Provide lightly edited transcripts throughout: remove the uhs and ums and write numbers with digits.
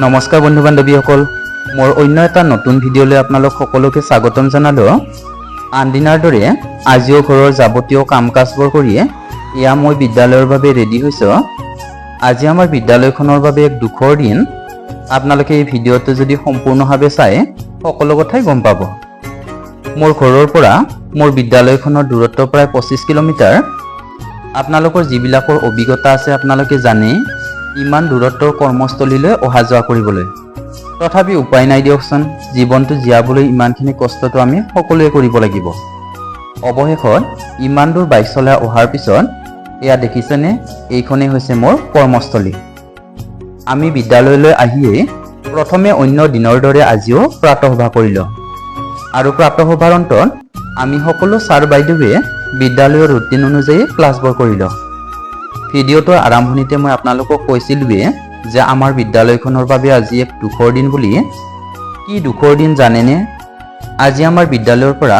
নমস্কাৰ বন্ধু বান্ধৱীসকল, মোৰ অন্য এটা নতুন ভিডিঅ'লৈ আপোনালোক সকলোকে স্বাগতম জনালোঁ। আনদিনাৰ দৰে আজিও ঘৰৰ যাৱতীয় কাম কাজবোৰ কৰি এয়া মই বিদ্যালয়ৰ বাবে ৰেডি হৈছোঁ। আজি আমাৰ বিদ্যালয়খনৰ বাবে এক দুখৰ দিন। আপোনালোকে এই ভিডিঅ'টো যদি সম্পূৰ্ণভাৱে চায় সকলো কথাই গম পাব। মোৰ ঘৰৰ পৰা মোৰ বিদ্যালয়খনৰ দূৰত্ব প্ৰায় 25 কিলোমিটাৰ। আপোনালোকৰ যিবিলাকৰ অভিজ্ঞতা আছে আপোনালোকে জানে ইমান দূৰত্বৰ কৰ্মস্থলীলৈ অহা যোৱা কৰিবলৈ। তথাপি উপায় নাই দিয়কচোন, জীৱনটো জীয়াবলৈ ইমানখিনি কষ্টটো আমি সকলোৱে কৰিব লাগিব। অৱশেষত ইমান দূৰ বাইক চলাই অহাৰ পিছত এয়া দেখিছেনে, এইখনেই হৈছে মোৰ কৰ্মস্থলী। আমি বিদ্যালয়লৈ আহিয়েই প্ৰথমে অন্য দিনৰ দৰে আজিও প্ৰাতঃসভা কৰিলোঁ আৰু প্ৰাতঃসভাৰ অন্তত আমি সকলো ছাৰ বাইদেৱে বিদ্যালয়ৰ ৰুটিন অনুযায়ী ক্লাছবোৰ কৰিলোঁ। ভিডিঅ'টোৰ আৰম্ভণিতে মই আপোনালোকক কৈছিলোঁৱে যে আমাৰ বিদ্যালয়খনৰ বাবে আজি এক দুখৰ দিন বুলি। কি দুখৰ দিন জানেনে? আজি আমাৰ বিদ্যালয়ৰ পৰা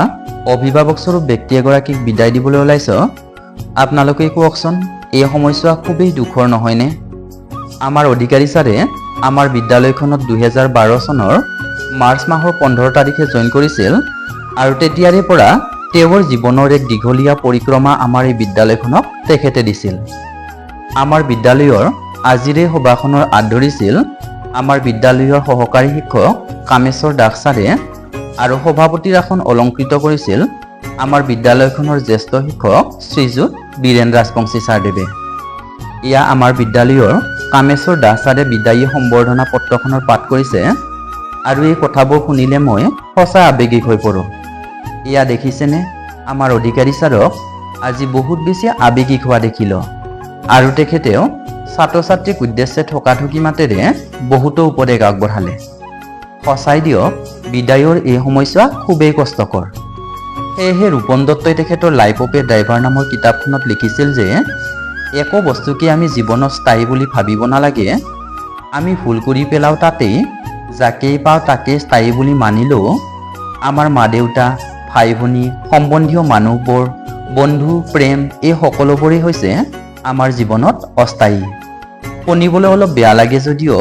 অভিভাৱকস্বৰূপ ব্যক্তি এগৰাকীক বিদায় দিবলৈ ওলাইছোঁ। আপোনালোকে কওকচোন, এই সময়ছোৱা খুবেই দুখৰ নহয়নে? আমাৰ অধিকাৰী ছাৰে আমাৰ বিদ্যালয়খনত 2012 চনৰ মাৰ্চ মাহৰ 15 তাৰিখে জইন কৰিছিল আৰু তেতিয়াৰে পৰা তেওঁৰ জীৱনৰ এক দীঘলীয়া পৰিক্ৰমা আমাৰ এই বিদ্যালয়খনক তেখেতে দিছিল। আমাৰ বিদ্যালয়ৰ আজিৰ এই সভাখনৰ আঁত ধৰিছিল আমাৰ বিদ্যালয়ৰ সহকাৰী শিক্ষক কামেশ্বৰ দাস ছাৰে আৰু সভাপতিৰ আসন অলংকৃত কৰিছিল আমাৰ বিদ্যালয়খনৰ জ্যেষ্ঠ শিক্ষক শ্ৰীযুত বীৰেন ৰাজবংশী ছাৰদেৱে। এয়া আমাৰ বিদ্যালয়ৰ কামেশ্বৰ দাস ছাৰে বিদায়ী সম্বৰ্ধনা পত্ৰখনৰ পাঠ কৰিছে আৰু এই কথাবোৰ শুনিলে মই সঁচা আৱেগিক হৈ পৰোঁ। এয়া দেখিছেনে, আমাৰ অধিকাৰী ছাৰক আজি বহুত বেছি আৱেগিক হোৱা দেখিলোঁ আৰু তেখেতেও ছাত্ৰ ছাত্ৰীক উদ্দেশ্যে থকাথকি মাতেৰে বহুতো উপদেশ আগবঢ়ালে। সঁচাই দিয়ক, বিদায়ৰ এই সময়ছোৱা খুবেই কষ্টকৰ। সেয়েহে ৰূপন দত্তই তেখেতৰ লাইফ অফ এ ড্ৰাইভাৰ নামৰ কিতাপখনত লিখিছিল যে একো বস্তুকে আমি জীৱনত স্থায়ী বুলি ভাবিব নালাগে। আমি ভুল কৰি পেলাওঁ তাতেই, যাকেই পাওঁ তাকেই স্থায়ী বুলি মানিলেও আমাৰ মা দেউতা, ভাই ভনী, সম্বন্ধীয় মানুহবোৰ, বন্ধু, প্ৰেম এই সকলোবোৰেই হৈছে আমাৰ জীৱনত অস্থায়ী। শুনিবলৈ অলপ বেয়া লাগে যদিও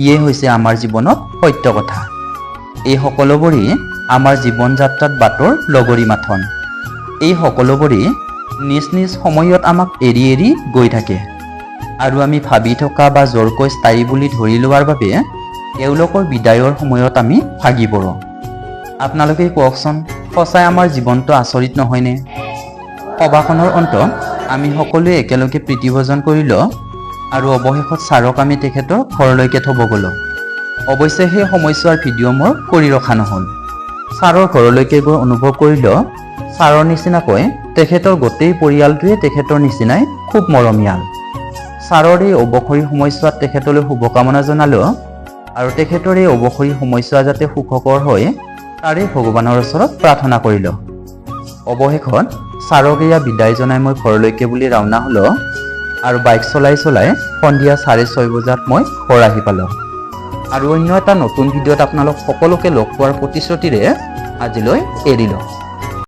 ইয়ে হৈছে আমাৰ জীৱনত সত্য কথা। এই সকলোবোৰেই আমাৰ জীৱন যাত্ৰাত বাটৰ লগৰী মাথন। এই সকলোবোৰেই নিজ নিজ সময়ত আমাক এৰি এৰি গৈ থাকে আৰু আমি ভাবি থকা বা জোৰকৈ স্থায়ী বুলি ধৰি লোৱাৰ বাবে তেওঁলোকৰ বিদায়ৰ সময়ত আমি ভাগি পৰোঁ। আপোনালোকে কওকচোন, সঁচাই আমাৰ জীৱনটো আচৰিত নহয়নে? সভাখনৰ অন্তত আমি সকলোৱে একেলগে প্ৰীতিভোজন কৰিলোঁ আৰু অৱশেষত ছাৰক আমি তেখেতৰ ঘৰলৈকে থ'ব গ'লোঁ। অৱশ্যে সেই সময়ছোৱাৰ ভিডিঅ' মোৰ কৰি ৰখা নহ'ল। ছাৰৰ ঘৰলৈকে গৈ অনুভৱ কৰিলোঁ ছাৰৰ নিচিনাকৈ তেখেতৰ গোটেই পৰিয়ালটোৱে তেখেতৰ নিচিনাই খুব মৰমীয়াল। ছাৰৰ এই অৱসৰী সময়ছোৱাত তেখেতলৈ শুভকামনা জনালোঁ আৰু তেখেতৰ এই অৱসৰী সময়ছোৱা যাতে সুখকৰ হয় তাৰে ভগৱানৰ ওচৰত প্ৰাৰ্থনা কৰিলোঁ। অৱশেষত ছাৰক এয়া বিদায় জনাই মই ঘৰলৈকে বুলি ৰাওনা হ'লোঁ আৰু বাইক চলাই চলাই সন্ধিয়া 6:30 বজাত মই ঘৰ আহি পালোঁ। আৰু অন্য এটা নতুন ভিডিঅ'ত আপোনালোক সকলোকে লগ পোৱাৰ প্ৰতিশ্ৰুতিৰে আজিলৈ এৰিলোঁ।